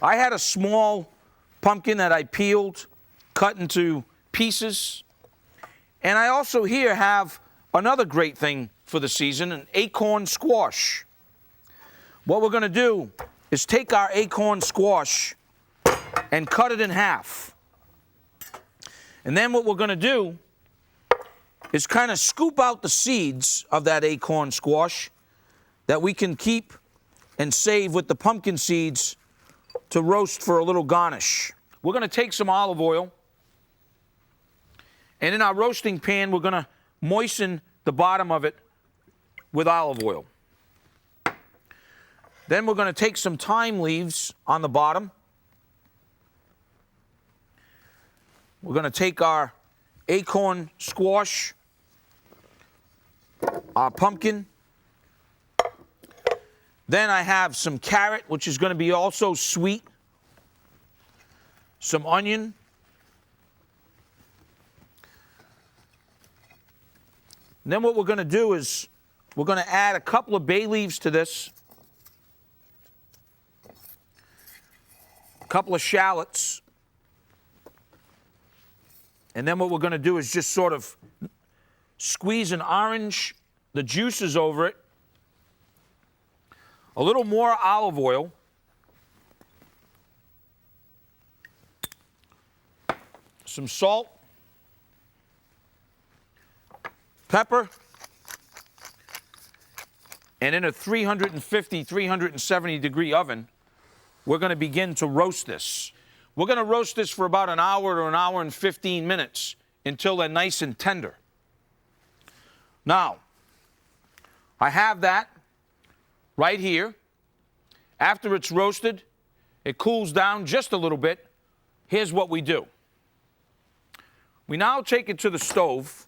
I had a small pumpkin that I peeled, cut into pieces. And I also here have another great thing for the season, an acorn squash. What we're going to do is take our acorn squash and cut it in half. And then what we're going to do is kind of scoop out the seeds of that acorn squash that we can keep and save with the pumpkin seeds to roast for a little garnish. We're going to take some olive oil, and in our roasting pan, we're going to moisten the bottom of it with olive oil. Then we're going to take some thyme leaves on the bottom. We're going to take our acorn squash, our pumpkin. Then I have some carrot, which is going to be also sweet. Some onion. And then what we're going to do is we're going to add a couple of bay leaves to this. A couple of shallots. And then what we're going to do is just sort of squeeze an orange, the juices over it. A little more olive oil. Some salt. Pepper. And in a 350, 370 degree oven, we're going to begin to roast this. We're going to roast this for about an hour to an hour and 15 minutes until they're nice and tender. Now, I have that right here. After it's roasted, it cools down just a little bit. Here's what we do. We now take it to the stove,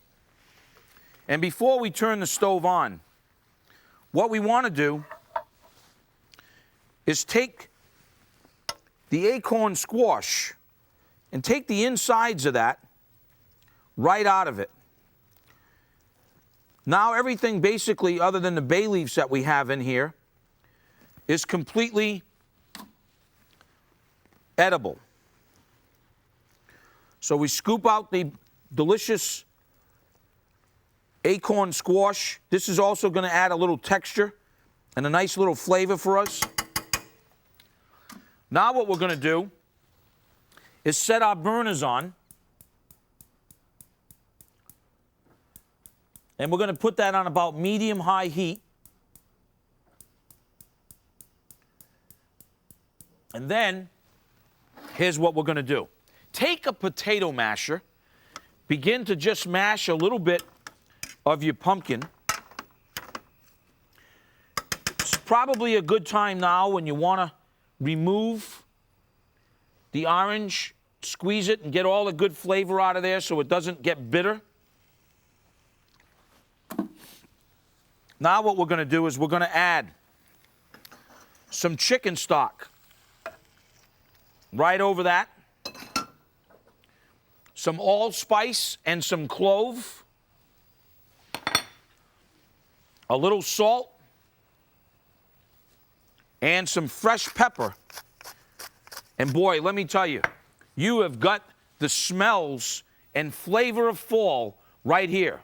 and before we turn the stove on, what we want to do is take the acorn squash and take the insides of that right out of it. Now everything basically, other than the bay leaves that we have in here, is completely edible. So we scoop out the delicious acorn squash. This is also going to add a little texture and a nice little flavor for us. Now what we're going to do is set our burners on. And we're going to put that on about medium-high heat. And then, here's what we're going to do. Take a potato masher, begin to just mash a little bit of your pumpkin. It's probably a good time now when you want to remove the orange, squeeze it, and get all the good flavor out of there so it doesn't get bitter. Now what we're going to do is we're going to add some chicken stock right over that, some allspice and some clove, a little salt, and some fresh pepper. And boy, let me tell you, you have got the smells and flavor of fall right here.